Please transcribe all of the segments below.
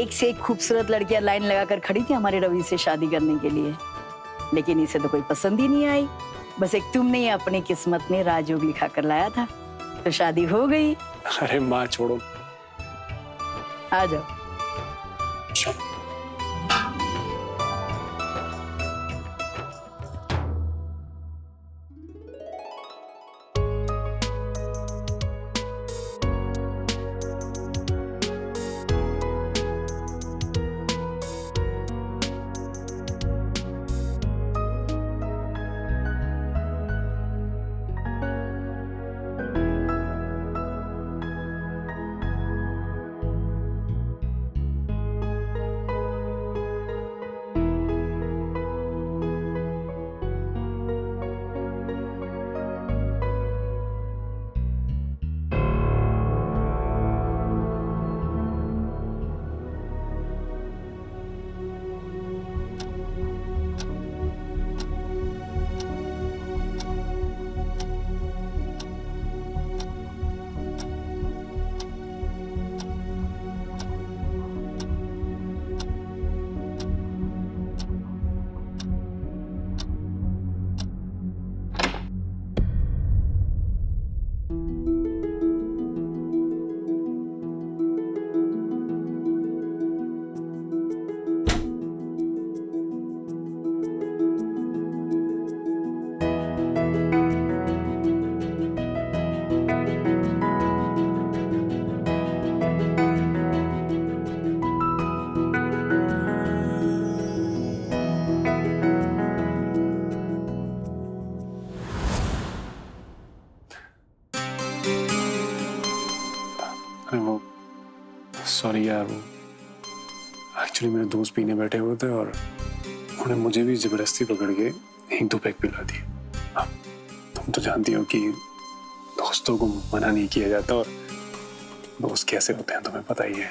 एक से एक खूबसूरत लड़कियां लाइन लगाकर खड़ी थी हमारे रवि से शादी करने के लिए, लेकिन इसे तो कोई पसंद ही नहीं आई। बस एक तुमने ही अपनी किस्मत में राजयोग लिखा कर लाया था, तो शादी हो गई। अरे माँ छोड़ो, आ जाओ। वो सॉरी यार, वो एक्चुअली मेरे दोस्त पीने बैठे हुए थे और उन्हें मुझे भी जबरदस्ती पकड़ के एक दो पैक पिला दिए। अब तुम तो जानती हो कि दोस्तों को मना नहीं किया जाता और दोस्त कैसे होते हैं तुम्हें पता ही है।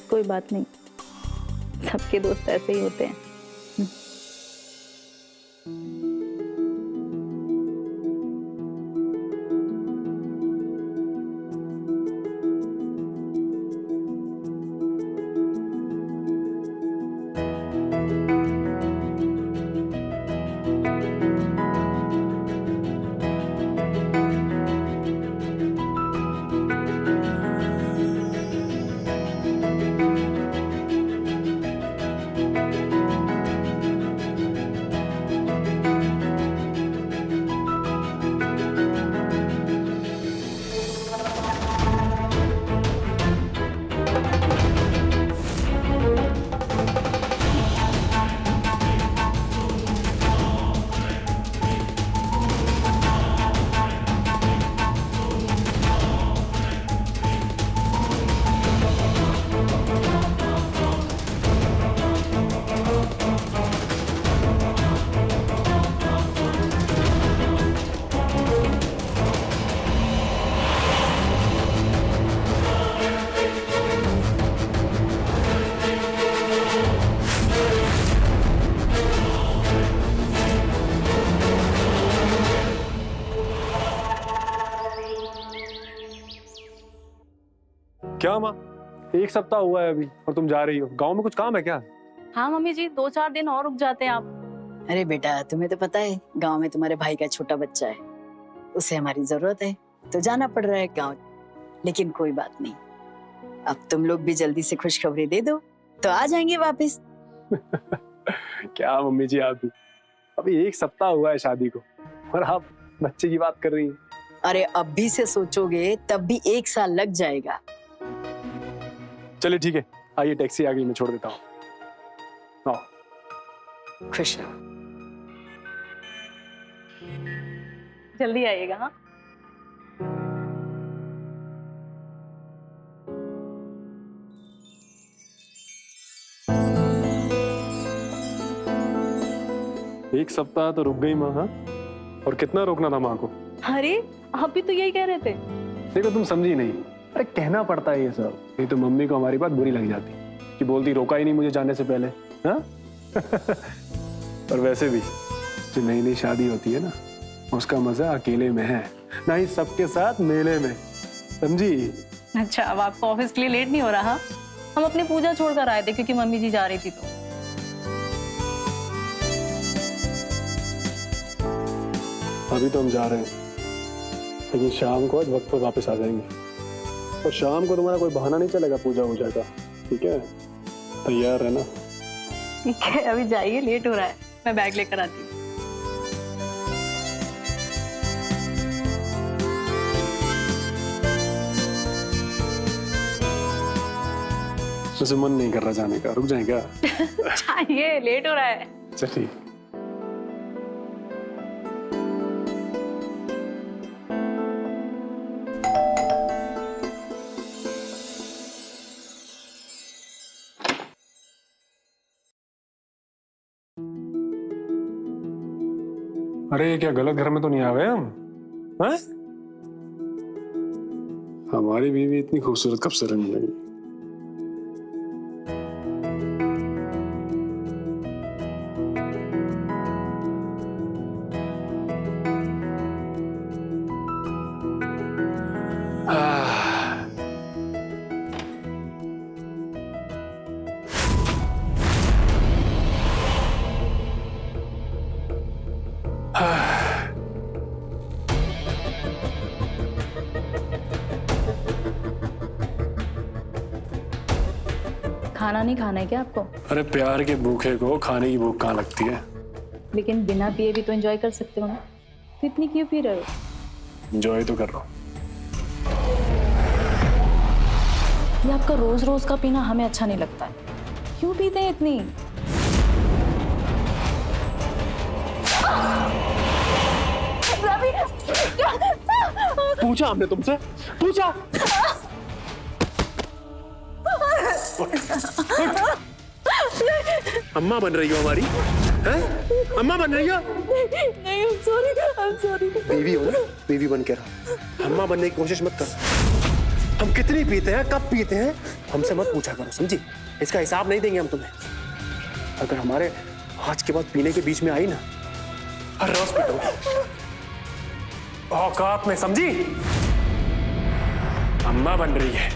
कोई बात नहीं, सबके दोस्त ऐसे ही होते हैं। क्या माँ, एक सप्ताह हुआ है अभी और तुम जा रही हो? गांव में कुछ काम है क्या? हाँ मम्मी जी, 2-4 दिन और रुक जाते हैं आप। अरे बेटा, तुम्हें तो पता है गांव में तुम्हारे भाई का छोटा बच्चा है, उसे हमारी जरूरत है, तो जाना पड़ रहा है गांव। लेकिन कोई बात नहीं, अब तुम लोग भी जल्दी से खुशखबरी दे दो तो आ जाएंगे वापस। क्या मम्मी जी, आप भी अभी एक सप्ताह हुआ है शादी को और आप बच्चे की बात कर रही हैं। अरे अब भी से सोचोगे तब भी 1 साल लग जाएगा। चलिए ठीक है, आइए टैक्सी आ गई, मैं छोड़ देता हूँ। आओ। खुश रहो। जल्दी आइएगा। हाँ एक सप्ताह तो रुक गई माँ। हाँ, और कितना रोकना था माँ को? अरे आप भी तो यही कह रहे थे। देखो तुम समझी नहीं, अरे कहना पड़ता है ये सब, नहीं तो मम्मी को हमारी बात बुरी लग जाती कि बोलती रोका ही नहीं मुझे जाने से पहले। हाँ और वैसे भी जो नई नई शादी होती है ना, उसका मजा अकेले में है, ना ही सबके साथ मेले में, समझी? अच्छा, अब आपको ऑफिस के लिए लेट नहीं हो रहा? हम अपनी पूजा छोड़कर आए थे क्योंकि मम्मी जी जा रही थी तो। अभी तो हम जा रहे हैं, लेकिन शाम को आज वक्त पर वापस आ जाएंगे। और शाम को तुम्हारा कोई बहाना नहीं चलेगा पूजा वूजा का, ठीक है? तैयार है ना? ठीक है, अभी जाइए, लेट हो रहा है, मैं बैग लेकर आती हूँ। वैसे मन नहीं कर रहा जाने का, रुक जाए क्या? जाइए, लेट हो रहा है। चलिए। अरे क्या गलत घर में तो नहीं आ गए हम? हैं? हमारी बीवी इतनी खूबसूरत कब से रहने लगी? खाना नहीं खाना है क्या आपको? अरे प्यार के भूखे को खाने की भूख कहाँ लगती है? लेकिन बिना पिए भी तो एंजॉय कर सकते हो ना, तो इतनी क्यों पी रहे हो? एंजॉय तो कर रहा हूँ। ये आपका रोज रोज का पीना हमें अच्छा नहीं लगता है। क्यों पीते हैं इतनी? पूछा हमने तुमसे? पूछा? अम्मा बन रही हो हमारी? हैं? अम्मा बन रही हो? नहीं, I'm sorry। बीवी हो ना, बीवी बन के रहो। अम्मा बनने की कोशिश मत करो। हम कितनी पीते हैं, कब पीते हैं, हमसे मत पूछा करो, समझी? इसका हिसाब नहीं देंगे हम तुम्हें। अगर हमारे आज के बाद पीने के बीच में आई ना, हर रोज पीटोगे। औकात में, समझी? अम्मा बन रही है।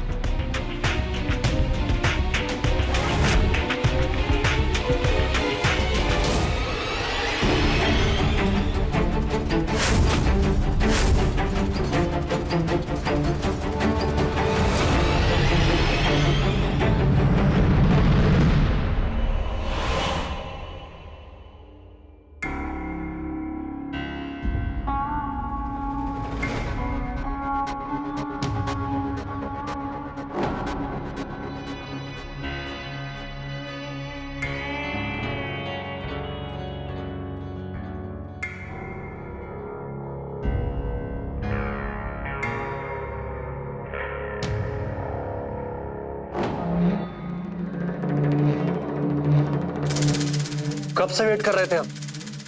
कब से वेट कर रहे थे हम?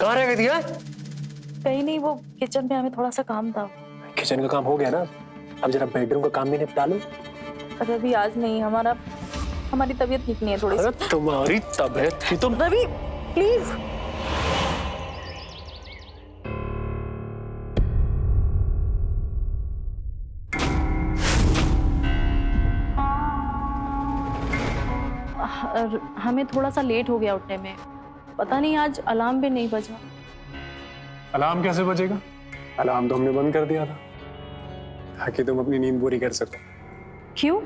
कहाँ रह गई थी? कहीं नहीं, वो किचन में हमें थोड़ा सा काम था। किचन का काम हो गया ना, अब जरा बेडरूम का काम भी निपटा लो। रवि आज नहीं, हमारी तबीयत ठीक नहीं है थोड़ी सी। अरे तुम्हारी तबीयत की तो रवि प्लीज। हमें थोड़ा सा लेट हो गया उठने में, पता नहीं आज अलार्म भी नहीं बजा। अलार्म कैसे बजेगा? अलार्म तो हमने बंद कर दिया था ताकि तुम अपनी नींद पूरी कर सको। क्यों?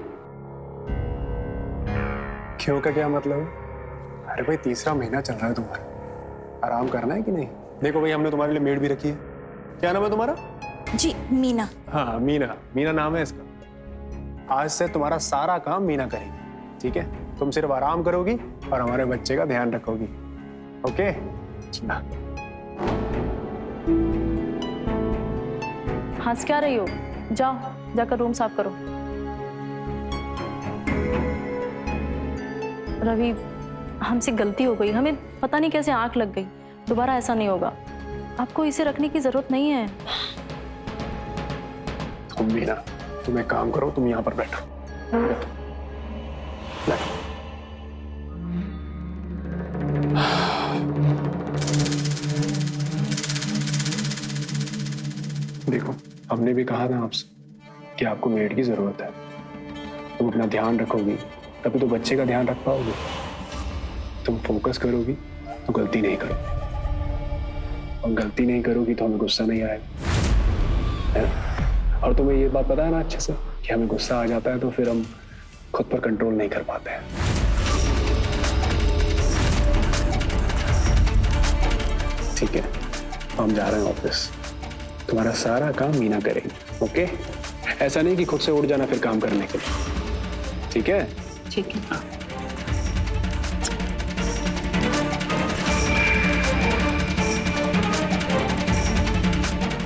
क्यों का क्या मतलब है? अरे भाई तीसरा महीना चल रहा है तुम्हारा, आराम करना है कि नहीं? देखो भाई हमने तुम्हारे लिए मेड भी रखी है। क्या नाम है तुम्हारा? जी मीना। हाँ मीना, मीना नाम है इसका। आज से तुम्हारा सारा काम मीना करेगी, ठीक है? तुम सिर्फ आराम करोगी और हमारे बच्चे का ध्यान रखोगी, ओके? ना हंस क्या रही हो? जाओ जाकर रूम साफ करो। रवि हमसे गलती हो गई, हमें पता नहीं कैसे आंख लग गई। दोबारा ऐसा नहीं होगा, आपको इसे रखने की जरूरत नहीं है। तुम भी ना, तुम एक काम करो, तुम यहाँ पर बैठो। देखो हमने भी कहा था आपसे कि आपको मेड की जरूरत है, तुम अपना ध्यान रखोगी तभी तो बच्चे का ध्यान रख पाओगे। तुम फोकस करोगी तो गलती नहीं करोगी, और गलती नहीं करोगी तो हमें गुस्सा नहीं आएगा, है ना? और तुम्हें ये बात पता है ना अच्छे से कि हमें गुस्सा आ जाता है तो फिर हम खुद पर कंट्रोल नहीं कर पाते हैं। ठीक है, हम जा रहे हैं ऑफिस, तुम्हारा सारा काम मीना करेगी। ओके, ऐसा नहीं कि खुद से उठ जाना फिर काम करने के लिए। ठीक है? ठीक है।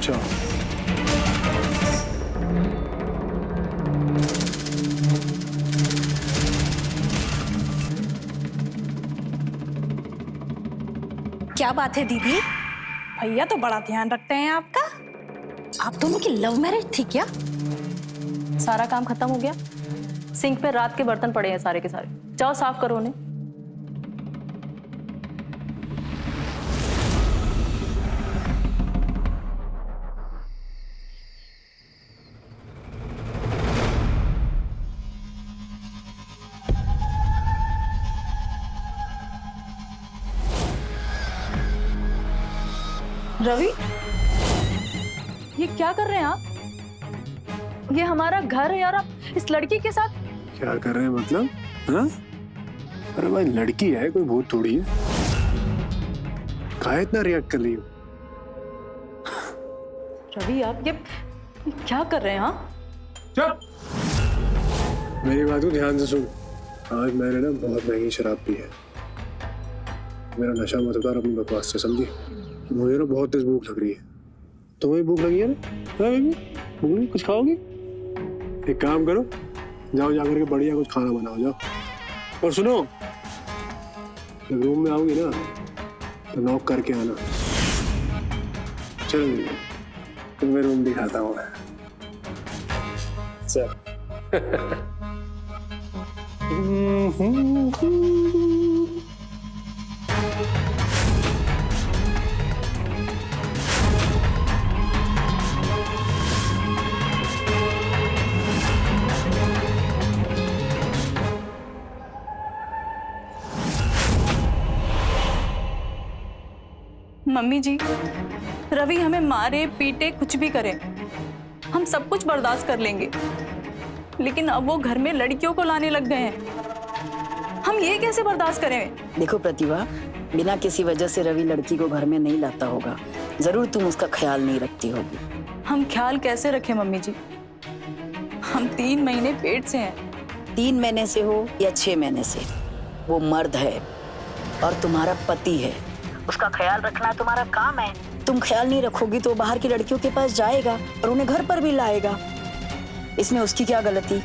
चलो। क्या बात है दीदी, भैया तो बड़ा ध्यान रखते हैं आपका। आप दोनों की लव मैरिज थी क्या? सारा काम खत्म हो गया, सिंक पे रात के बर्तन पड़े हैं सारे के सारे, जाओ साफ करो उन्हें। रवि, ये क्या कर रहे हैं आप? ये हमारा घर है और आप इस लड़की के साथ क्या कर रहे हैं मतलब? हाँ? अरे भाई लड़की है, कोई भूत थोड़ी है। काहे इतना रिएक्ट कर रही हो? रवि आप ये क्या कर रहे हैं? हाँ, चुप! मेरी बात को ध्यान से सुन। आज मैंने ना बहुत महंगी शराब पी है। मेरा नशा मत उतार अपनी बकवास से, समझी? मुझे ना बहुत तेज भूख लग रही है। तुम्हें भूख लगी है ना? हाँ बेबी, भूख लगी, कुछ खाओगी? एक काम करो, जाओ जाकर के बढ़िया कुछ खाना बनाओ, जाओ। और सुनो, जब रूम में आओगी ना तो नॉक करके आना। चलो तुम्हें रूम दिखाता हूँ मैं। चल। मम्मी जी, रवि हमें मारे पीटे कुछ भी करे, हम सब कुछ बर्दाश्त कर लेंगे, लेकिन अब वो घर में लड़कियों को लाने लग गए हैं। हम ये कैसे बर्दाश्त करें? देखो प्रतिभा, बिना किसी वजह से रवि लड़की को घर में नहीं लाता होगा, जरूर तुम उसका ख्याल नहीं रखती होगी। हम ख्याल कैसे रखें मम्मी जी? हम 3 महीने पेट से हैं। 3 महीने से हो या 6 महीने से, वो मर्द है और तुम्हारा पति है, उसका ख्याल रखना तुम्हारा काम है। तुम ख्याल नहीं रखोगी तो बाहर की लड़कियों के पास जाएगा और उन्हें घर पर भी लाएगा। इसमें उसकी क्या गलती?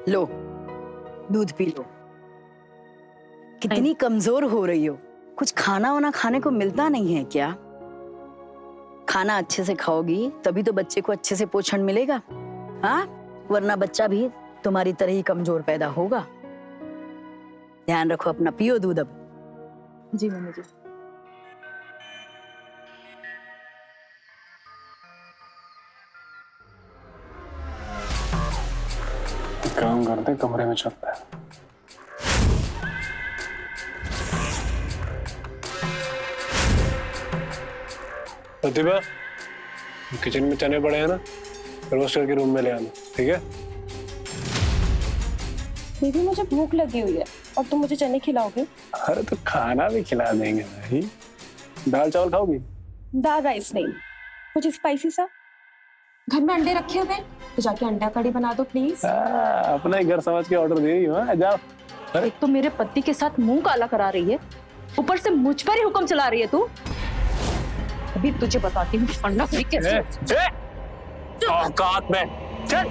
लो, दूध पी लो। कितनी कमजोर हो रही हो, कुछ खाना वाना खाने को मिलता नहीं है क्या? खाना अच्छे से खाओगी तभी तो बच्चे को अच्छे से पोषण मिलेगा, हाँ? वरना बच्चा भी तुम्हारी तरह ही कमजोर पैदा होगा। ध्यान रखो अपना, पियो दूध अब। जी मम्मी जी। काम करते कमरे में चलता है। प्रतिभा, किचन में चने पड़े हैं ना, रोस्ट करके रूम में ले आना, ठीक है? दीदी मुझे भूख लगी हुई है और तुम मुझे चने खिलाओगे? अरे तो खाना भी खिला देंगे भाई। दाल चावल खाओगी? दाल राइस नहीं, कुछ स्पाइसी सा। घर में अंडे रखे हुए हैं तो जाके अंडा कड़ी बना दो प्लीज। अपना ही घर समझ के ऑर्डर दे रही हो। जाओ। एक तो मेरे पति के साथ मुंह काला करा रही है, ऊपर से मुझ पर ही हुक्म चला रही है तू। अभी तुझे बताती हूँ अंडा कड़ी कैसे। औकात में चल।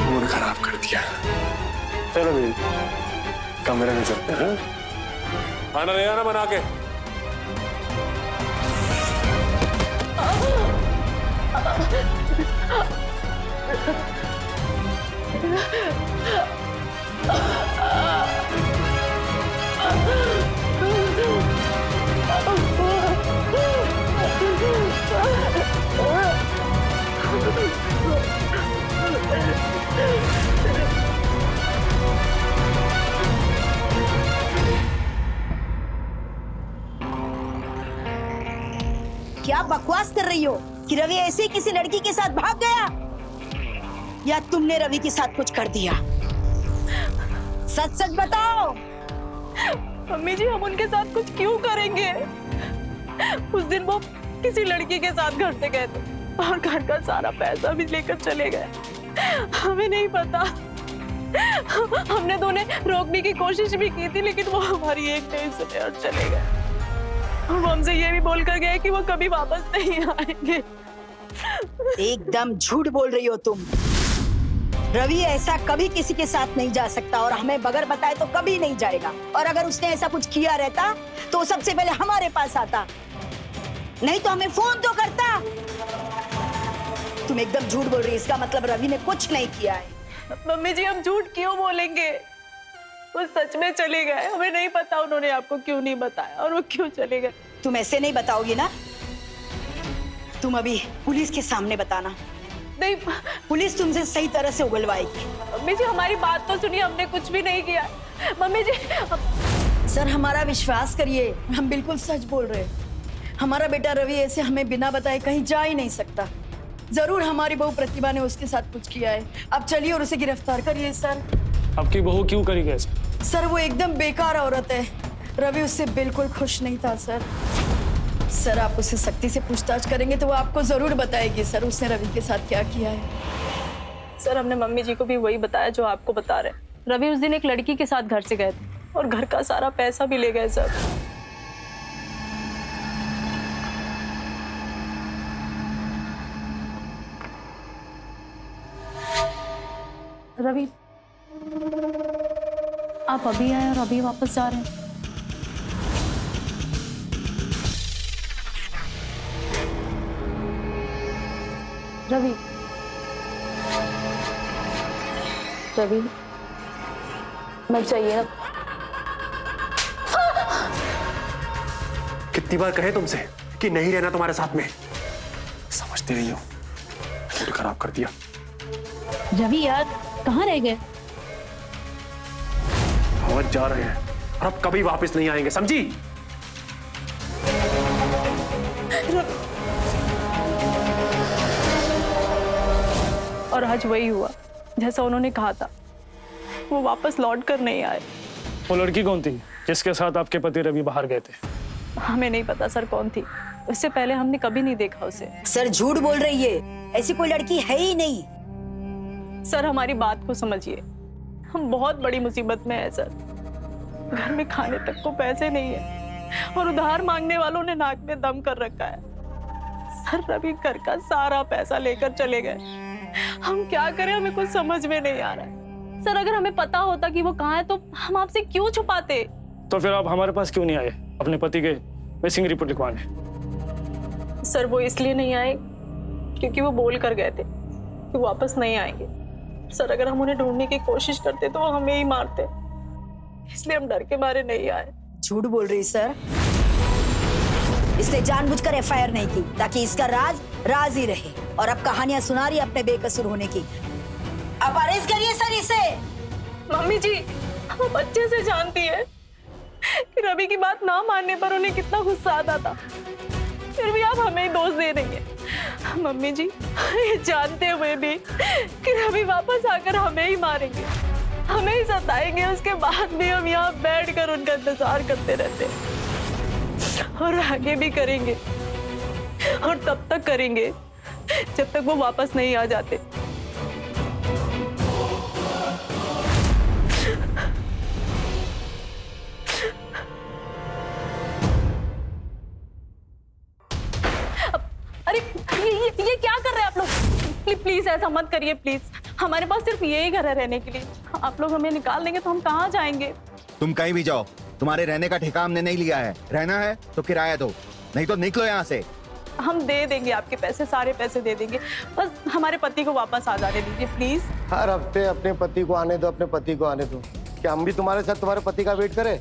मूड खराब कर दिया। चलो भाई कमरे में चलते हैं। खाना ले आना बना के। क्या बकवास कर रही हो कि रवि ऐसे ही किसी लड़की के साथ भाग गया, या तुमने रवि के साथ कुछ कर दिया? सच सच बताओ। मम्मी जी हम उनके साथ कुछ क्यों करेंगे? उस दिन वो किसी लड़की के साथ घर से गए थे और घर का सारा पैसा भी लेकर चले गए। हमें नहीं पता, हमने दोनों रोकने की कोशिश भी की थी लेकिन वो हमारी एक नहीं सुने और चले गए। और वो हमसे ये भी बोल कर गए कि वो कभी वापस नहीं आएंगे। एकदम झूठ बोल रही हो तुम। रवि ऐसा कभी किसी के साथ नहीं जा सकता और हमें बगैर बताए तो कभी नहीं जाएगा। और अगर उसने ऐसा कुछ किया रहता तो सबसे पहले हमारे पास आता, नहीं तो हमें फोन तो करता। तुम एकदम झूठ बोल रही है, इसका मतलब रवि ने कुछ नहीं किया है। मम्मी जी हम झूठ क्यों बोलेंगे? वो सच में चले गए। हमें नहीं पता उन्होंने आपको क्यों नहीं बताया और वो क्यों चले गए। तुम ऐसे नहीं बताओगी ना, तुम अभी पुलिस के सामने बताना। नहीं पुलिस तुमसे सही तरह से उगलवाएगी। मम्मी जी हमारी बात तो सुनिए, हमने कुछ भी नहीं किया। मम्मी जी सर हमारा विश्वास करिए, हम बिल्कुल सच बोल रहे हैं। हमारा बेटा रवि ऐसे हमें बिना बताए कहीं जा ही नहीं सकता। जरूर हमारी बहू प्रतिभा ने उसके साथ कुछ किया है। अब चलिए और उसे गिरफ्तार करिए सर। आपकी बहू क्यों करी ऐसा? सर वो एकदम बेकार औरत है, रवि उससे बिल्कुल खुश नहीं था सर। सर आप उससे सख्ती से पूछताछ करेंगे तो वो आपको जरूर बताएगी सर उसने रवि के साथ क्या किया है। सर हमने मम्मी जी को भी वही बताया जो आपको बता रहे। रवि उस दिन एक लड़की के साथ घर से गए थे और घर का सारा पैसा भी ले गए सर। रवि आप अभी आए और अभी वापस जा रहे हैं? रवि रवि मैं चाहिए ना। कितनी बार कहे तुमसे कि नहीं रहना तुम्हारे साथ में? समझते नहीं हो, मूड खराब कर दिया। रवि यार कहाँ रह गए? आज जा रहे हैं और अब कभी वापस नहीं आएंगे, समझी? और आज वही हुआ जैसा उन्होंने कहा था, वो वापस लौट कर नहीं आए। वो लड़की कौन थी जिसके साथ आपके पति रवि बाहर गए थे? हमें नहीं पता सर कौन थी, उससे पहले हमने कभी नहीं देखा उसे। सर झूठ बोल रही है, ऐसी कोई लड़की है ही नहीं। सर हमारी बात को समझिए, हम बहुत बड़ी मुसीबत में है सर। घर में खाने तक को पैसे नहीं है और उधार मांगने वालों ने नाक में दम कर रखा है। सर रवि घर का सारा पैसा लेकर चले गए। हम क्या करें, हमें कुछ समझ में नहीं आ रहा है। सर अगर हमें पता होता कि वो कहाँ है तो हम आपसे क्यों छुपाते? तो फिर आप हमारे पास क्यों नहीं आए अपने पति के मिसिंग रिपोर्ट लिखवाने? सर वो इसलिए नहीं आए क्योंकि वो बोल कर गए थे कि वापस नहीं आएंगे। सर अगर हम उन्हें ढूंढने की कोशिश करते तो वो हमें ही मारते, इसलिए हम डर के मारे नहीं आए। झूठ बोल रही सर, इसने जानबूझकर एफआईआर नहीं की ताकि इसका राज राज ही रहे। और अब कहानियां सुना रही अपने बेकसूर होने की। अब अरेस्ट करिए सर इसे। मम्मी जी हम अच्छे से जानती है कि रवि की बात ना मानने पर उन्हें कितना गुस्सा आता था, फिर भी आप हमें ही दोष दे रही हैं। मम्मी जी, ये जानते हुए भी कि रवि वापस आकर हमें ही मारेंगे, हमें ही सताएंगे, उसके बाद भी हम यहाँ बैठकर उनका इंतजार करते रहते और आगे भी करेंगे और तब तक करेंगे जब तक वो वापस नहीं आ जाते। अरे ये क्या कर रहे हैं आप लोग? प्लीज ऐसा मत करिए प्लीज। हमारे पास सिर्फ यही घर है रहने के लिए। आप लोग हमें निकाल देंगे तो हम कहाँ जाएंगे? तुम कहीं भी जाओ, तुम्हारे रहने का ठेका हमने नहीं लिया है। रहना है तो किराया दो, नहीं तो निकलो यहाँ से। हम दे देंगे आपके पैसे, सारे पैसे दे देंगे, बस हमारे पति को वापस आ जाने दीजिए प्लीज। हर हफ्ते अपने पति को आने दो, अपने पति को आने दो। क्या हम भी तुम्हारे साथ तुम्हारे पति का वेट करें?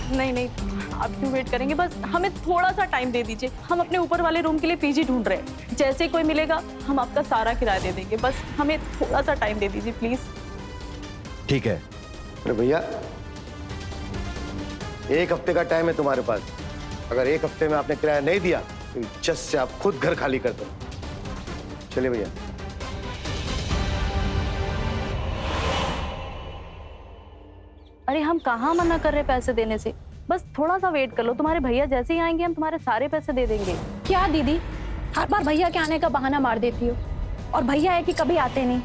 नहीं नहीं, आप क्यों वेट करेंगे? बस हमें थोड़ा सा टाइम दे दीजिए। हम अपने ऊपर वाले रूम के लिए पीजी ढूंढ रहे हैं। जैसे ही कोई मिलेगा हम आपका सारा किराया दे देंगे। बस हमें थोड़ा सा टाइम दे दीजिए प्लीज। ठीक है। अरे भैया, 1 हफ्ते का टाइम है तुम्हारे पास। अगर 1 हफ्ते में आपने किराया नहीं दिया तो इज्जत से आप खुद घर खाली कर दो। चलिए भैया। अरे हम कहाँ मना कर रहे पैसे देने से? बस थोड़ा सा वेट कर लो, तुम्हारे भैया जैसे ही आएंगे हम तुम्हारे सारे पैसे दे देंगे। क्या दीदी, हर बार भैया के आने का बहाना मार देती हो, और भैया है कि कभी आते नहीं।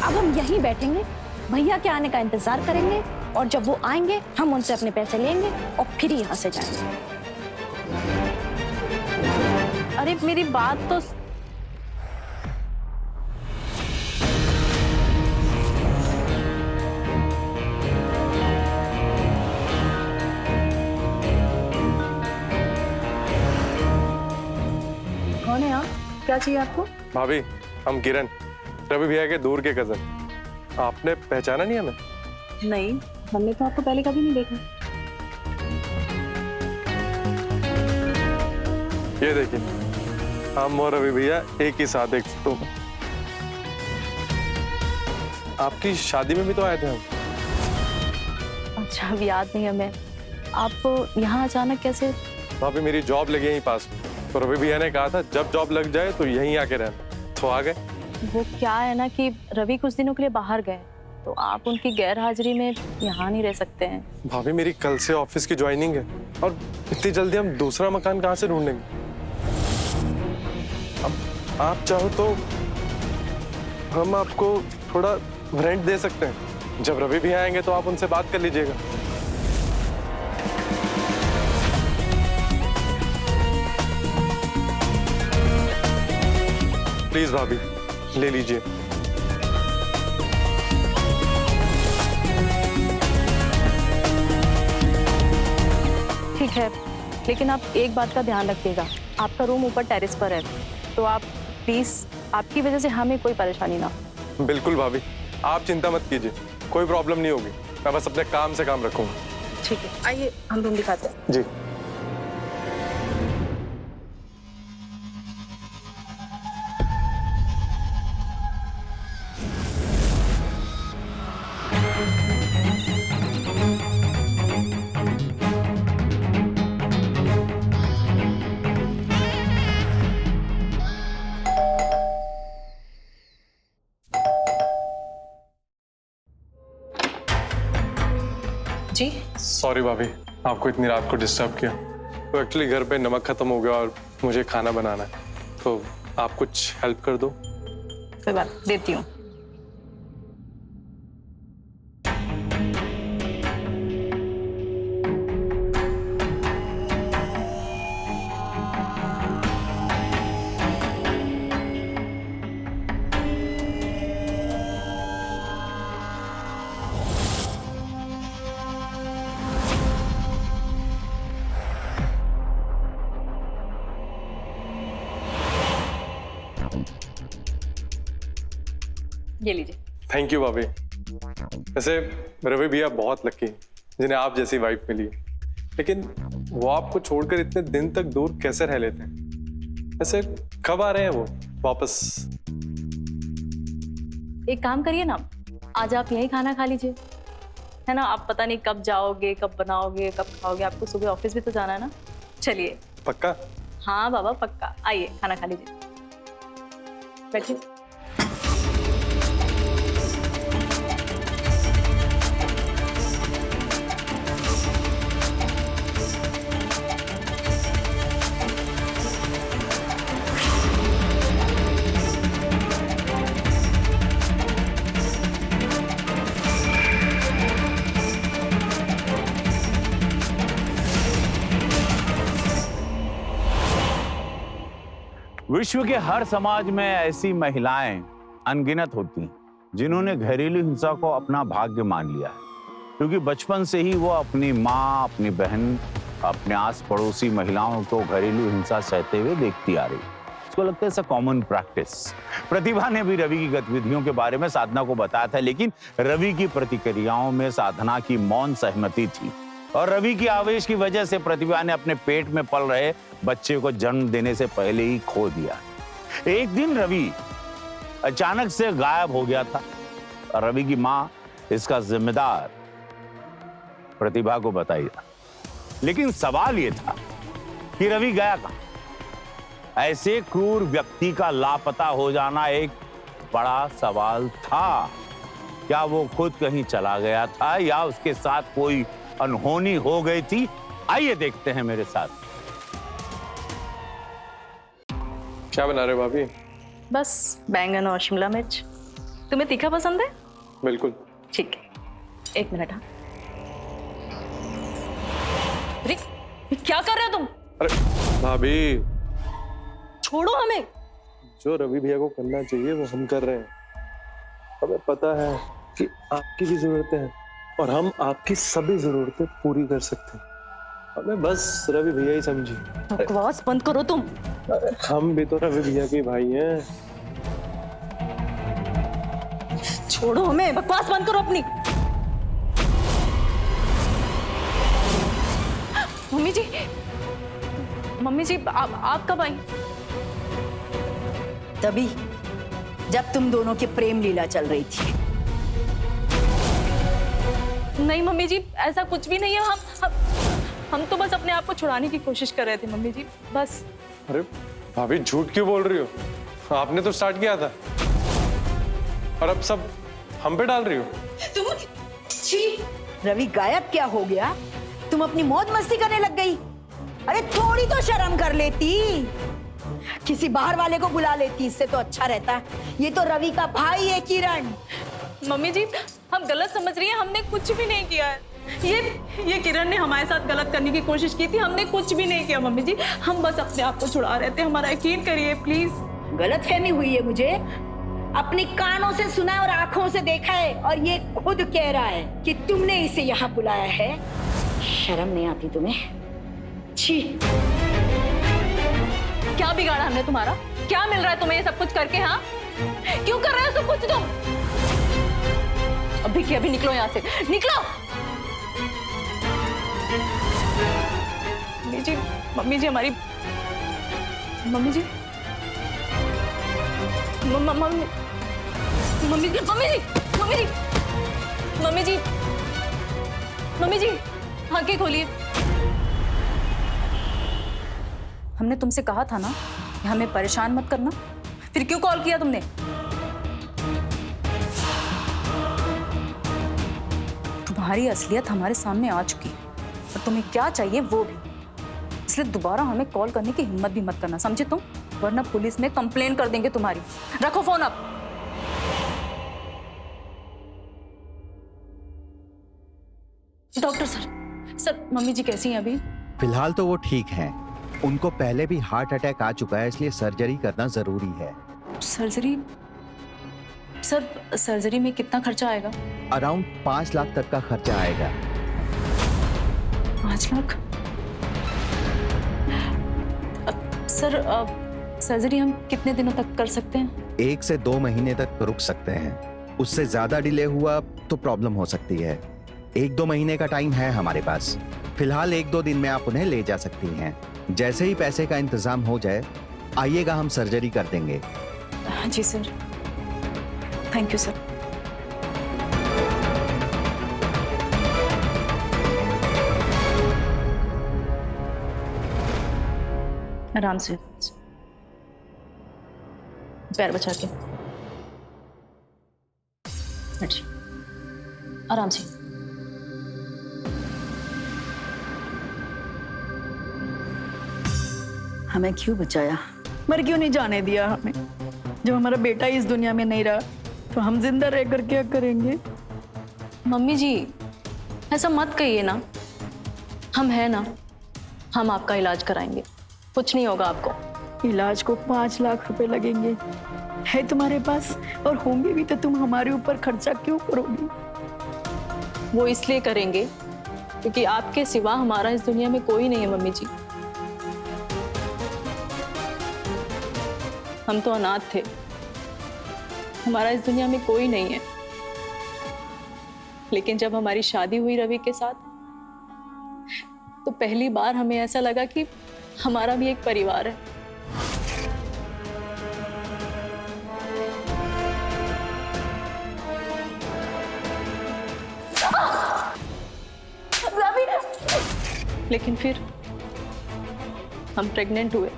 अब हम यहीं बैठेंगे, भैया के आने का इंतजार करेंगे, और जब वो आएंगे हम उनसे अपने पैसे लेंगे और फिर यहाँ से जाएंगे। अरे मेरी बात तो कौन है आप? क्या चाहिए आपको? भाभी, हम किरण, रवि भैया के दूर के कजन। आपने पहचाना नहीं हमें? नहीं, हमने तो आपको पहले कभी नहीं देखा। ये देखिए, हम और रवि भैया एक ही साथ एक फोटो में। आपकी शादी में भी तो आए थे हम। अच्छा, अब याद नहीं हमें। आप यहाँ अचानक कैसे? भाभी, मेरी जॉब लगी यहीं पास, तो रवि भैया ने कहा था जब जॉब लग जाए तो यहीं आके रहना, तो आ गए। वो क्या है ना कि रवि कुछ दिनों के लिए बाहर गए, तो आप उनकी गैर हाजिरी में यहाँ नहीं रह सकते हैं। भाभी, मेरी कल से ऑफिस की ज्वाइनिंग है, और इतनी जल्दी हम दूसरा मकान कहाँ से ढूंढेंगे? अब आप चाहो तो हम आपको थोड़ा रेंट दे सकते हैं। जब रवि भी आएंगे तो आप उनसे बात कर लीजिएगा। प्लीज भाभी, ले लीजिए। ठीक है, लेकिन आप एक बात का ध्यान रखिएगा, आपका रूम ऊपर टेरेस पर है, तो आप प्लीज, आपकी वजह से हमें कोई परेशानी ना हो। बिल्कुल भाभी, आप चिंता मत कीजिए, कोई प्रॉब्लम नहीं होगी। मैं बस अपने काम से काम रखूंगा। ठीक है, आइए हम रूम दिखाते हैं। जी। जी सॉरी भाभी, आपको इतनी रात को डिस्टर्ब किया। तो एक्चुअली घर पे नमक खत्म हो गया और मुझे खाना बनाना है, तो आप कुछ हेल्प कर दो। कोई बात, देती हूँ। ये लीजिए। थैंक यू भाभी। वैसे रवि भैया बहुत लकी हैं जिन्हें आप जैसी वाइफ मिली है, लेकिन वो आपको छोड़कर इतने दिन तक दूर कैसे रह लेते हैं? वैसे कब आ रहे हैं वो वापस? एक काम करिए ना, आज आप यही खाना खा लीजिए, है ना? आप पता नहीं कब जाओगे, कब बनाओगे, कब खाओगे, आपको सुबह ऑफिस भी तो जाना है ना। चलिए। पक्का? हाँ बाबा, पक्का। आइए खाना खा लीजिए। बैठिए। विश्व के हर समाज में ऐसी महिलाएं अनगिनत होती हैं जिन्होंने घरेलू हिंसा को अपना भाग्य मान लिया है, क्योंकि बचपन से ही वो अपनी माँ, अपनी बहन, अपने आस पड़ोसी महिलाओं को घरेलू हिंसा सहते हुए देखती आ रही। उसको लगता है कॉमन प्रैक्टिस। प्रतिभा ने भी रवि की गतिविधियों के बारे में साधना को बताया था, लेकिन रवि की प्रतिक्रियाओं में साधना की मौन सहमति थी और रवि की आवेश की वजह से प्रतिभा ने अपने पेट में पल रहे बच्चे को जन्म देने से पहले ही खो दिया। एक दिन रवि अचानक से गायब हो गया था और रवि की मां इसका जिम्मेदार प्रतिभा को बताई था। लेकिन सवाल यह था कि रवि गया कहां? ऐसे क्रूर व्यक्ति का लापता हो जाना एक बड़ा सवाल था। क्या वो खुद कहीं चला गया था या उसके साथ कोई अनहोनी हो गई थी? आइए देखते हैं मेरे साथ। क्या बना रहे हो भाभी? बस बैंगन और शिमला मिर्च। तुम्हें तीखा पसंद है? बिल्कुल। ठीक है, 1 मिनट। हाँ, अरे क्या कर रहे हो तुम? अरे भाभी, छोड़ो हमें। जो रवि भैया को करना चाहिए वो हम कर रहे हैं। हमें पता है कि आपकी भी जरूरतें हैं और हम आपकी सभी जरूरतें पूरी कर सकते हैं। हमें बस रवि भैया ही समझिए। बकवास बंद करो तुम। हम भी तो रवि भैया के भाई हैं। छोड़ो हमें, बकवास बंद करो अपनी। मम्मी जी आप कब आई? तभी जब तुम दोनों की प्रेम लीला चल रही थी। नहीं मम्मी जी, ऐसा कुछ भी नहीं है। हम तो बस अपने आप को छुड़ाने की कोशिश कर रहे थे मम्मी जी, बस। अरे भाभी, झूठ क्यों बोल रही हो? आपने तो स्टार्ट किया था और अब सब हम पे डाल रही हो। तुम छी, रवि गायब क्या हो गया? तुम अपनी मौज मस्ती करने लग गई। अरे थोड़ी तो शर्म कर लेती, किसी बाहर वाले को बुला लेती, इससे तो अच्छा रहता। ये तो रवि का भाई है किरण। मम्मी जी, हम गलत समझ रही हैं, हमने कुछ भी नहीं किया है। ये किरण ने हमारे साथ गलत करने की कोशिश की थी, हमने कुछ भी नहीं किया मम्मी जी। हम बस अपने आप को छुड़ा रहे थे, हमारा यकीन करिए प्लीज। गलतफहमी हुई है मुझे। अपने कानों से सुना है और आंखों से देखा है और ये खुद कह रहा है कि तुमने इसे यहाँ बुलाया है। शर्म नहीं आती तुम्हें? छी। क्या बिगाड़ा हमने तुम्हारा? क्या मिल रहा है तुम्हें ये सब कुछ करके? हाँ, क्यों कर रहे हो सब कुछ तुम? अभी अभी निकलो यहाँ से, निकलो। मम्मी जी हमारी मम्मी जी मम्मी जी आंखें खोलिए। हमने तुमसे कहा था ना कि हमें परेशान मत करना, फिर क्यों कॉल किया तुमने? तुम्हारी असलियत हमारे सामने आ चुकी है और तुम्हें क्या चाहिए वो भी। इसलिए दोबारा हमें कॉल करने की हिम्मत भी मत करना, समझे तुम? वरना पुलिस में कंप्लेन कर देंगे तुम्हारी। रखो फोन अब। डॉक्टर सर, मम्मी जी कैसी हैं अभी? फिलहाल तो वो ठीक हैं। उनको पहले भी हार्ट अटैक आ चुका है, इसलिए सर्जरी करना जरूरी है। सर्जरी? सर, सर्जरी में कितना खर्चा आएगा? अराउंड 5 लाख तक का खर्चा आएगा। 5 लाख? सर, सर्जरी हम कितने दिनों तक कर सकते हैं? 1 से 2 महीने तक रुक सकते हैं। उससे ज्यादा डिले हुआ तो प्रॉब्लम हो सकती है। 1-2 महीने का टाइम है हमारे पास। फिलहाल 1-2 दिन में आप उन्हें ले जा सकती हैं। जैसे ही पैसे का इंतजाम हो जाए आइएगा, हम सर्जरी कर देंगे। जी सर, थैंक यू सर। आराम से पैर बचा के। अच्छा। आराम से। हमें क्यों बचाया? मर क्यों नहीं जाने दिया हमें? जब हमारा बेटा इस दुनिया में नहीं रहा तो हम जिंदा रहकर क्या करेंगे? मम्मी जी ऐसा मत कहिए ना, हम हैं ना, हम आपका इलाज कराएंगे, कुछ नहीं होगा आपको। इलाज को 5 लाख रुपए लगेंगे, है तुम्हारे पास? और होंगे भी तो तुम हमारे ऊपर खर्चा क्यों करोगी? वो इसलिए करेंगे क्योंकि आपके सिवा हमारा इस दुनिया में कोई नहीं है मम्मी जी। हम तो अनाथ थे, हमारा इस दुनिया में कोई नहीं है। लेकिन जब हमारी शादी हुई रवि के साथ तो पहली बार हमें ऐसा लगा कि हमारा भी एक परिवार है। लेकिन फिर हम प्रेग्नेंट हुए,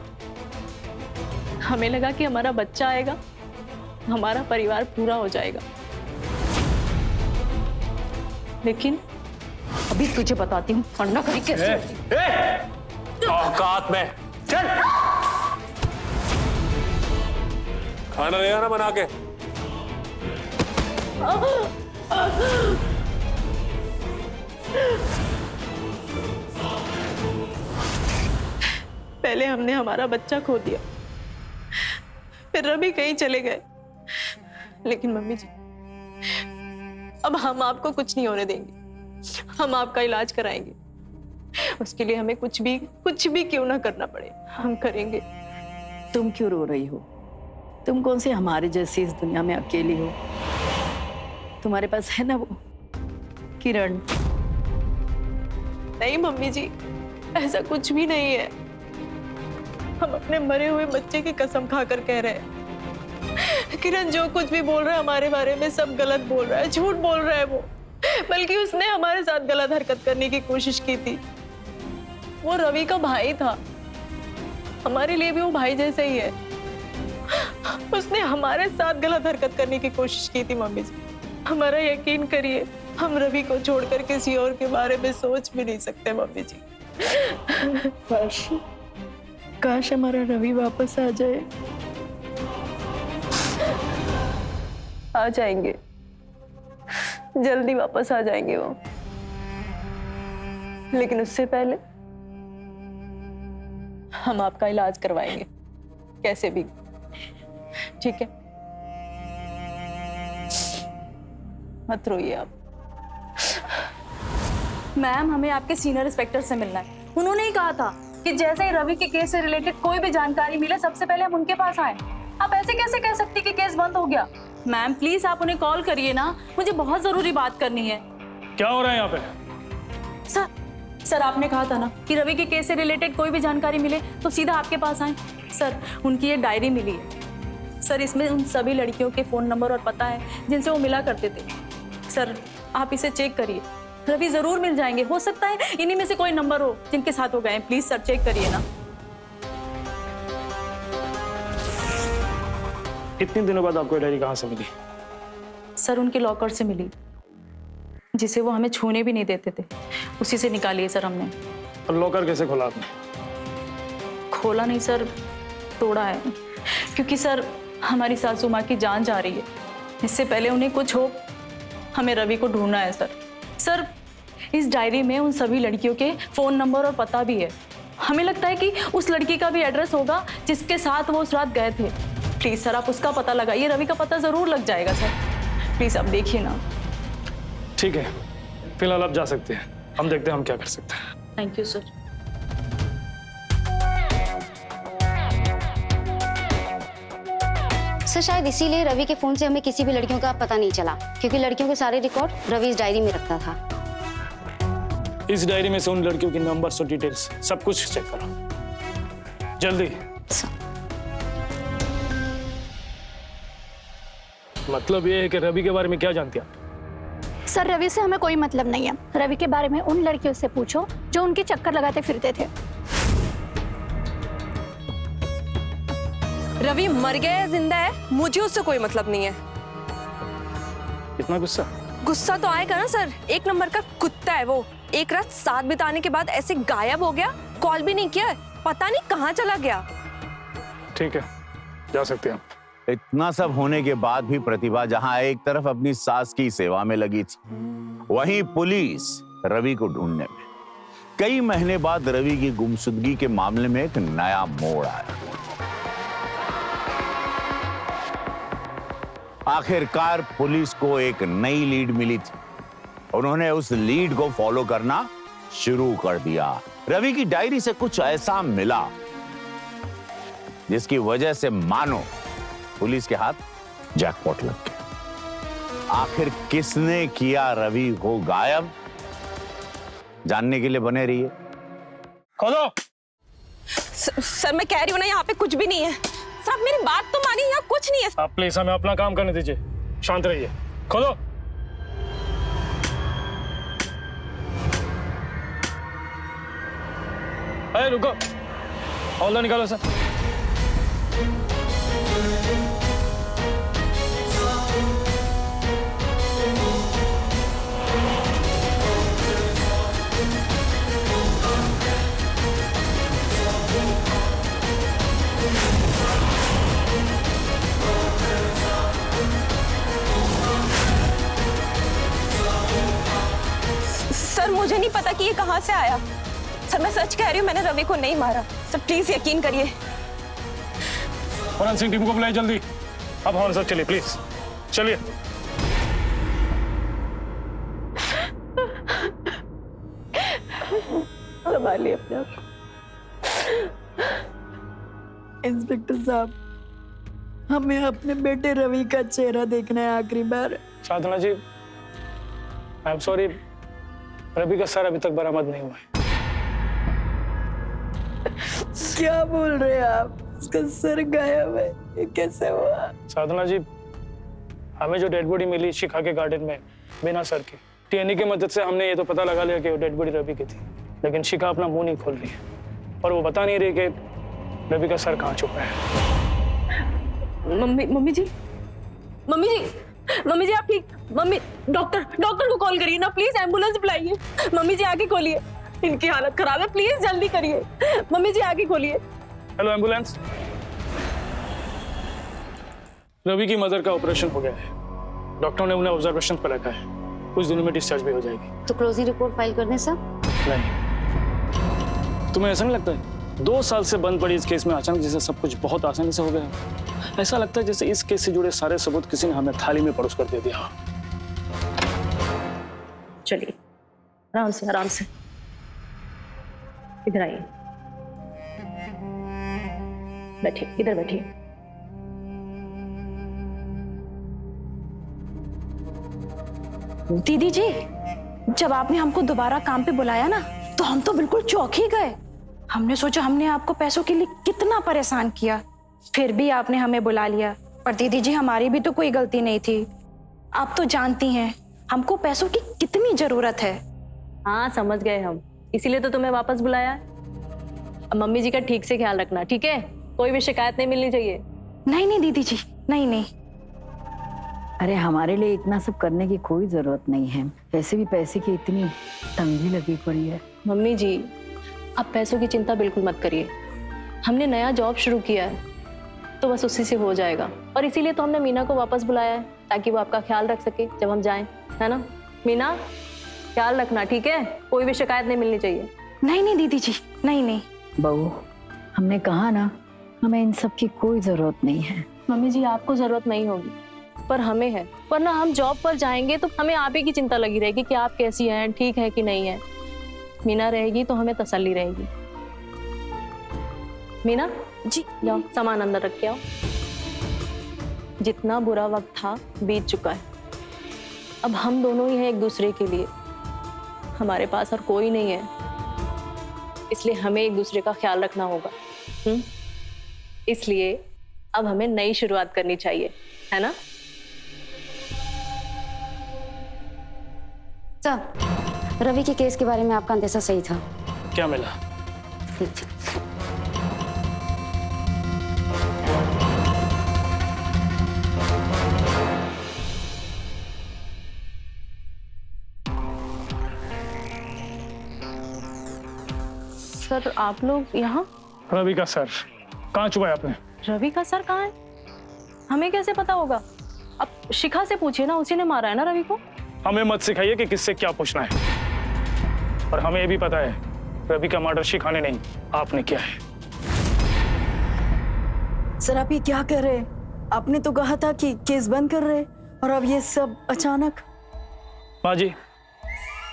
हमें लगा कि हमारा बच्चा आएगा, हमारा परिवार पूरा हो जाएगा। लेकिन अभी तुझे बताती हूँ फंडा करी कैसे होती है। औकात में चल। खाना ले आना बना के। पहले हमने हमारा बच्चा खो दिया, फिर रवि कहीं चले गए। लेकिन मम्मी जी अब हम आपको कुछ नहीं होने देंगे, हम आपका इलाज कराएंगे। उसके लिए हमें कुछ भी क्यों ना करना पड़े, हम करेंगे। तुम क्यों रो रही हो? तुम कौन से हमारे जैसी इस दुनिया में अकेली हो? तुम्हारे पास है ना वो किरण। नहीं मम्मी जी, ऐसा कुछ भी नहीं है। हम अपने मरे हुए बच्चे की कसम खाकर कह रहे हैं, किरण जो कुछ भी बोल रहा है हमारे बारे में सब गलत बोल रहा है, झूठ बोल रहा है वो। बल्कि उसने हमारे साथ गलत हरकत करने की कोशिश की थी। वो रवि का भाई था, हमारे लिए भी वो भाई जैसे ही है। उसने हमारे साथ गलत हरकत करने की कोशिश की थी मम्मी जी। हमारा यकीन करिए, हम रवि को छोड़कर किसी और के बारे में सोच भी नहीं सकते मम्मी जी। काश हमारा रवि वापस आ जाए। आ जाएंगे, जल्दी वापस आ जाएंगे वो। लेकिन उससे पहले हम आपका इलाज करवाएंगे कैसे भी, ठीक है? मत रोइए आप। मैम, हमें आपके सीनियर इंस्पेक्टर से मिलना है। उन्होंने ही कहा था कि जैसे ही रवि के केस से रिलेटेड कोई भी जानकारी मिले सबसे पहले हम उनके पास आए। आप ऐसे कैसे कह सकती कि केस बंद हो गया? मैम प्लीज आप उन्हें कॉल करिए ना, मुझे बहुत जरूरी बात करनी है। क्या हो रहा है यहाँ पे? सर आपने कहा था ना कि रवि के केस से रिलेटेड कोई भी जानकारी मिले तो सीधा आपके पास आए। सर उनकी ये डायरी मिली है सर, इसमें उन सभी लड़कियों के फोन नंबर और पता है जिनसे वो मिला करते थे। सर आप इसे चेक करिए, रवि जरूर मिल जाएंगे। हो सकता है इन्हीं में से कोई नंबर हो जिनके साथ हो गए। प्लीज सर चेक करिए ना। इतने दिनों बाद आपको डायरी कहाँ से मिली? सर उनके लॉकर से मिली, जिसे वो हमें छूने भी नहीं देते थे, उसी से निकाली है सर हमने। और लॉकर कैसे खोला आपने? खोला नहीं सर, तोड़ा है। क्योंकि सर हमारी सासू माँ की जान जा रही है, इससे पहले उन्हें कुछ हो हमें रवि को ढूंढना है सर। सर इस डायरी में उन सभी लड़कियों के फोन नंबर और पता भी है। हमें लगता है कि उस लड़की का भी एड्रेस होगा जिसके साथ वो उस रात गए थे। प्लीज सर आप उसका पता लगाइए, रवि का पता जरूर लग जाएगा सर। प्लीज आप देखिए ना। ठीक है, फिलहाल आप जा सकते हैं, हम देखते हैं हम क्या कर सकते हैं। Thank you sir. सर शायद इसीलिए रवि के फोन से हमें किसी भी लड़कियों का पता नहीं चला, क्योंकि लड़कियों के सारे रिकॉर्ड रवि इस डायरी में रखता था। इस डायरी में से उन लड़कियों के नंबर्स और डिटेल्स सब कुछ चेक करो जल्दी। मतलब ये है कि रवि के बारे में क्या जानती आप? सर रवि से हमें कोई मतलब नहीं है। रवि के बारे में उन लड़कियों से पूछो जो उनके चक्कर लगाते फिरते थे। रवि मर गया है जिंदा है, मुझे उससे कोई मतलब नहीं है। इतना गुस्सा? गुस्सा तो आएगा ना सर, एक नंबर का कुत्ता है वो। एक रात साथ बिताने के बाद ऐसे गायब हो गया, कॉल भी नहीं किया, पता नहीं कहाँ चला गया। ठीक है, जा सकते हैं। इतना सब होने के बाद भी प्रतिभा जहां एक तरफ अपनी सास की सेवा में लगी थी, वहीं पुलिस रवि को ढूंढने में। कई महीने बाद रवि की गुमशुदगी के मामले में एक नया मोड़ आया। आखिरकार पुलिस को एक नई लीड मिली थी। उन्होंने उस लीड को फॉलो करना शुरू कर दिया। रवि की डायरी से कुछ ऐसा मिला जिसकी वजह से मानो पुलिस के हाथ जैकपॉट लग गया। आखिर किसने किया रवि को गायब, जानने के लिए बने रहिए। खोलो। सर मैं कह रही हूँ ना, यहाँ पे कुछ भी नहीं है। सर आप मेरी बात तो मानिए, यहाँ कुछ नहीं है। आप प्लीज हमें अपना काम करने दीजिए, शांत रहिए। खोलो। अरे रुको, हौला निकालो सर। सर मुझे नहीं पता कि ये कहाँ से आया। सर मैं सच कह रही हूँ, मैंने रवि को नहीं मारा। सर प्लीज यकीन करिए। फॉरेंसिक टीम को बुलाइए जल्दी। अब हमारे साथ चलिए प्लीज, चलिए। संभालिए अपने आप। इंस्पेक्टर साहब, हमें अपने बेटे रवि का चेहरा देखना है आखिरी बार। साधना जी, आई एम सॉरी, रवि का सर अभी तक बरामद नहीं हुआ है। क्या बोल रहे हैं आप? उसका सर गायब है, ये कैसे हुआ? साधना जी, हमें जो डेड बॉडी मिली शिखा के गार्डन में बिना सर की, टीएनए की मदद से हमने ये तो पता लगा लिया कि वो डेड बॉडी रवि की थी, लेकिन शिखा अपना मुंह नहीं खोल रही है और वो बता नहीं रही कि रवि का सर कहाँ छुपा है। मम्मी जी आप ठीक? मम्मी, डॉक्टर को कॉल करिए ना प्लीज, एम्बुलेंस बुलाइए। मम्मी जी आगे खोलिए, इनकी हालत खराब है, प्लीज जल्दी करिए। मम्मी जी आगे खोलिए। Hello ambulance. रवि की मदर का ऑपरेशन हो गया है, डॉक्टर ने उन्हें ऑब्जर्वेशन पर रखा है, कुछ दिनों में डिस्चार्ज भी हो जाएगी। तो क्लोजिंग रिपोर्ट फाइल कर दें सर? नहीं, तुम्हें ऐसा नहीं लगता है 2 साल से बंद पड़ी इस केस में अचानक जैसे सब कुछ बहुत आसानी से हो गया? ऐसा लगता है जैसे इस केस से जुड़े सारे सबूत किसी ने हमें थाली में परोस कर दे दिया। चलिए आराम से आराम से, इधर आइए, बैठिए, इधर बैठिए। दीदी जी, जब आपने हमको दोबारा काम पे बुलाया ना, तो हम तो बिल्कुल चौंक ही गए। हमने सोचा हमने आपको पैसों के लिए कितना परेशान किया, फिर भी आपने हमें बुला लिया। पर दीदी जी, हमारी भी तो कोई गलती नहीं थी। आप तो जानती हैं हमको पैसों की कितनी जरूरत है। हाँ समझ गए हम, इसीलिए तो तुम्हें वापस बुलाया। अब मम्मी जी का ठीक से ख्याल रखना, ठीक है? कोई भी शिकायत नहीं मिलनी चाहिए। नहीं दीदी जी, नहीं। अरे हमारे लिए इतना सब करने की कोई जरूरत नहीं है, वैसे भी पैसे की इतनी तंगी लगी पड़ी है। मम्मी जी, आप पैसों की चिंता बिल्कुल मत करिए। हमने नया जॉब शुरू किया है, तो बस उसी से हो जाएगा। और इसीलिए तो हमने मीना को वापस बुलाया है, ताकि वो आपका ख्याल रख सके जब हम जाएं, है ना? मीना, ख्याल रखना, ठीक है? कोई भी शिकायत नहीं मिलनी चाहिए। नहीं दीदी जी, नहीं। बहू, हमने कहा ना, हमें इन सब की कोई जरूरत नहीं है। मम्मी जी, आपको जरूरत नहीं होगी, पर हमें है। वरना हम जॉब पर जाएंगे तो हमें आप ही की चिंता लगी रहेगी कि आप कैसी हैं, ठीक है कि नहीं है। मीना रहेगी तो हमें तसल्ली रहेगी। मीना जी, जाओ सामान अंदर रख के आओ। जितना बुरा वक्त था बीत चुका है, अब हम दोनों ही हैं एक दूसरे के लिए। हमारे पास और कोई नहीं है, इसलिए हमें एक दूसरे का ख्याल रखना होगा। इसलिए अब हमें नई शुरुआत करनी चाहिए, है ना? सर, रवि के केस के बारे में आपका अंदेशा सही था। क्या मिला? सर आप लोग यहाँ? रवि का सर कहाँ छुपा है आपने? रवि का सर कहाँ है? हमें कैसे पता होगा? अब शिखा से पूछिए ना, उसी ने मारा है ना रवि को। हमें मत सिखाइए कि किससे क्या पूछना है। और हमें ये भी पता है रवि का मर्डर शिखा ने नहीं, आपने किया है। सर आप ये क्या कर रहे हैं? आपने तो कहा था कि केस बंद कर रहे और अब ये सब अचानक। माँ जी,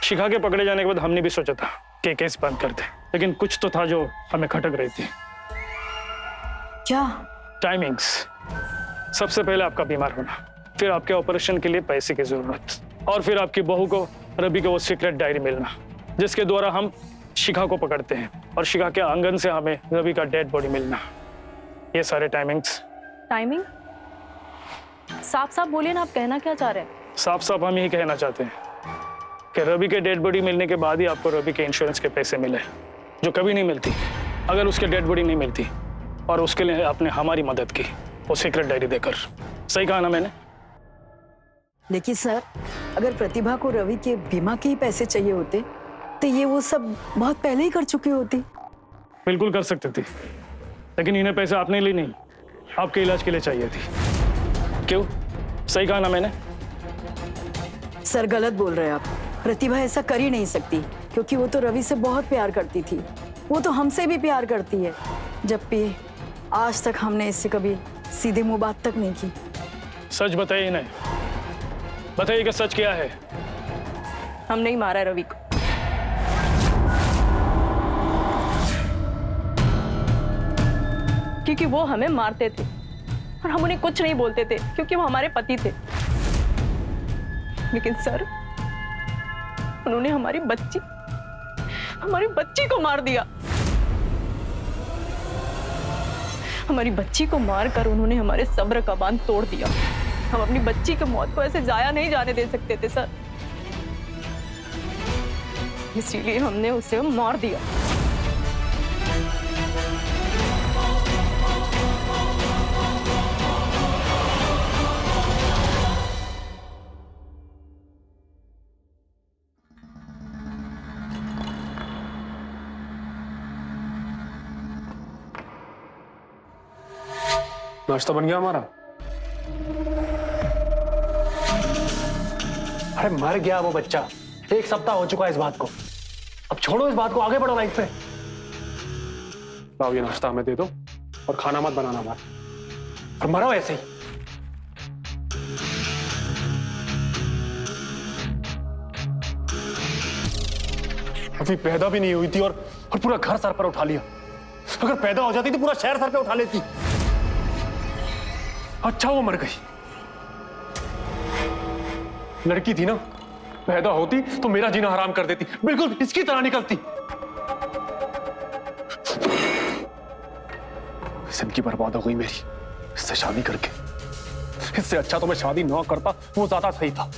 शिखा के पकड़े जाने के बाद हमने भी सोचा था कि केस बंद कर दे, लेकिन कुछ तो था जो हमें खटक रही थी। क्या? टाइमिंग्स। सबसे पहले आपका बीमार होना, फिर आपके ऑपरेशन के लिए पैसे की जरूरत, और फिर आपकी बहू को रवि का वो सीक्रेट डायरी मिलना जिसके द्वारा हम शिखा को पकड़ते हैं, और शिखा के आंगन से हमें रवि का डेड बॉडी मिलना। ये सारे टाइमिंग्स। टाइमिंग? साफ साफ बोलिए ना, आप कहना क्या चाह रहे हैं? साफ साफ हम यही कहना चाहते हैं कि रवि के डेड बॉडी मिलने के बाद ही आपको रवि के इंश्योरेंस के पैसे मिले, जो कभी नहीं मिलती अगर उसके डेड बॉडी नहीं मिलती। और उसके लिए आपने हमारी मदद की वो सीक्रेट डायरी देकर। सही कहा ना मैंने? लेकिन सर अगर प्रतिभा को रवि के बीमा के ही पैसे चाहिए होते तो ये वो सब बहुत पहले ही कर चुकी होती। बिल्कुल कर सकते थे, लेकिन इन्हें पैसे आपने लिए नहीं, आपके इलाज के लिए चाहिए थी। क्यों? सही कहा ना मैंने? सर गलत बोल रहे हैं आप। प्रतिभा ऐसा कर ही नहीं सकती, क्योंकि वो तो रवि से बहुत प्यार करती थी। वो तो हमसे भी प्यार करती है, जबकि आज तक हमने इससे कभी सीधे मुंह बात तक नहीं की। सच बताइए इन्हें, बताइए कि सच क्या है। हम नहीं मारा है रवि को। क्योंकि वो हमें मारते थे और हम उन्हें कुछ नहीं बोलते थे, क्योंकि वो हमारे पति थे। लेकिन सर उन्होंने हमारी बच्ची को मार दिया। हमारी बच्ची को मारकर उन्होंने हमारे सब्र का बांध तोड़ दिया। हम अपनी बच्ची की मौत को ऐसे जाया नहीं जाने दे सकते थे सर, इसीलिए हमने उसे मार दिया। नाश्ता बन गया हमारा? अरे मर गया वो बच्चा, 1 सप्ताह हो चुका है इस बात को। अब छोड़ो इस बात को, आगे बढ़ो लाइफ में। लाओ ये नाश्ता हमें दे दो और खाना मत बनाना हमारा, और मरो ऐसे ही। अभी पैदा भी नहीं हुई थी और पूरा घर सर पर उठा लिया। अगर पैदा हो जाती तो पूरा शहर सर पे उठा लेती। अच्छा वो मर गई। लड़की थी ना, पैदा होती तो मेरा जीना हराम कर देती, बिल्कुल इसकी तरह निकलती। जिंदगी बर्बाद हो गई मेरी इससे शादी करके। इससे अच्छा तो मैं शादी ना करता, वो ज्यादा सही था।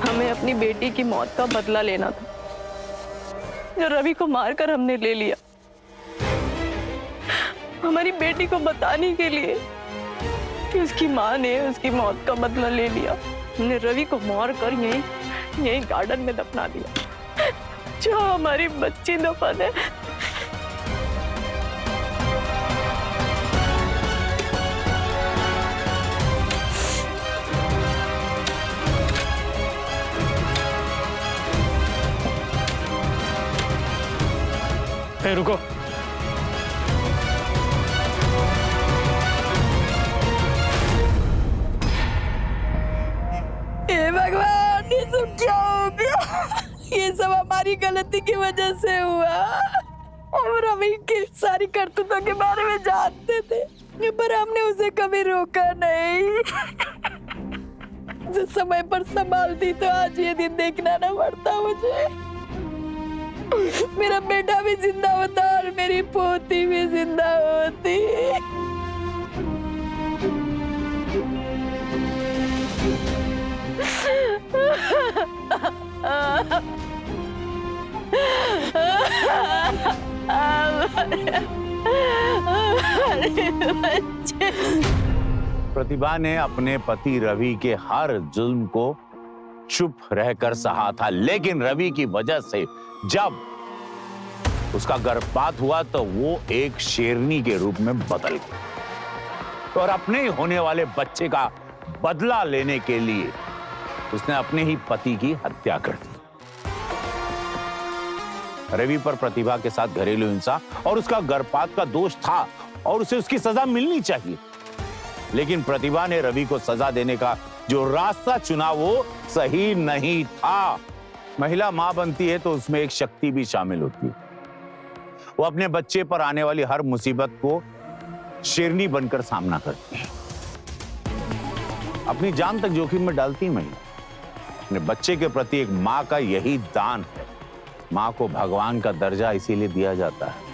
हमें अपनी बेटी की मौत का बदला लेना था, जो रवि को मारकर हमने ले लिया। हमारी बेटी को बताने के लिए कि उसकी माँ ने उसकी मौत का बदला ले लिया, हमने रवि को मारकर यहीं गार्डन में दफना दिया, जो हमारी बच्ची दफन है। रुको, हे भगवान, ये सब क्या हो गया? ये सब हमारी गलती की वजह से हुआ। और रवि की सारी करतूतों के बारे में जानते थे, पर हमने उसे कभी रोका नहीं। से समय पर संभालती तो आज ये दिन देखना ना पड़ता मुझे। मेरा बेटा भी जिंदा होता और मेरी पोती भी जिंदा होती। प्रतिभा ने अपने पति रवि के हर जुल्म को चुप रहकर सहा था, लेकिन रवि की वजह से जब उसका गर्भपात हुआ तो वो एक शेरनी के रूप में बदल गई और अपने ही होने वाले बच्चे का बदला लेने के लिए उसने अपने ही पति की हत्या कर दी। रवि पर प्रतिभा के साथ घरेलू हिंसा और उसका गर्भपात का दोष था और उसे उसकी सजा मिलनी चाहिए, लेकिन प्रतिभा ने रवि को सजा देने का जो रास्ता चुना वो सही नहीं था। महिला मां बनती है तो उसमें एक शक्ति भी शामिल होती है। वो अपने बच्चे पर आने वाली हर मुसीबत को शेरनी बनकर सामना करती है, अपनी जान तक जोखिम में डालती महिला। अपने बच्चे के प्रति एक मां का यही दान है। मां को भगवान का दर्जा इसीलिए दिया जाता है।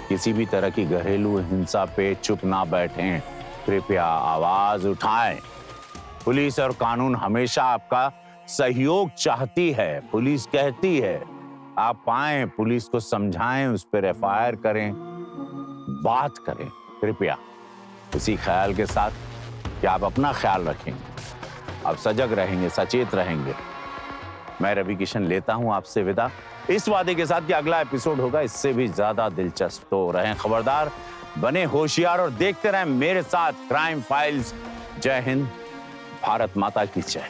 किसी भी तरह की घरेलू हिंसा पे चुप ना बैठें, कृपया आवाज उठाएं। पुलिस और कानून हमेशा आपका सहयोग चाहती है। पुलिस कहती है आप आएं, पुलिस को समझाएं, उस पर एफआईआर करें, बात करें। कृपया इसी ख्याल के साथ कि आप अपना ख्याल रखेंगे, आप सजग रहेंगे, सचेत रहेंगे। मैं रवि किशन लेता हूं आपसे विदा, इस वादे के साथ कि अगला एपिसोड होगा इससे भी ज्यादा दिलचस्प। तो रहें खबरदार, बने होशियार और देखते रहें मेरे साथ क्राइम फाइल्स। जय हिंद, भारत माता की जय।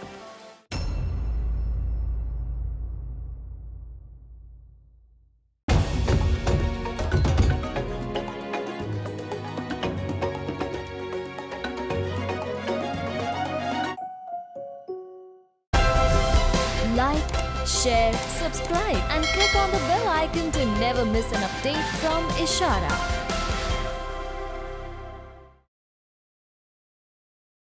Like, share, subscribe and click on the bell icon to never miss an update from Ishara.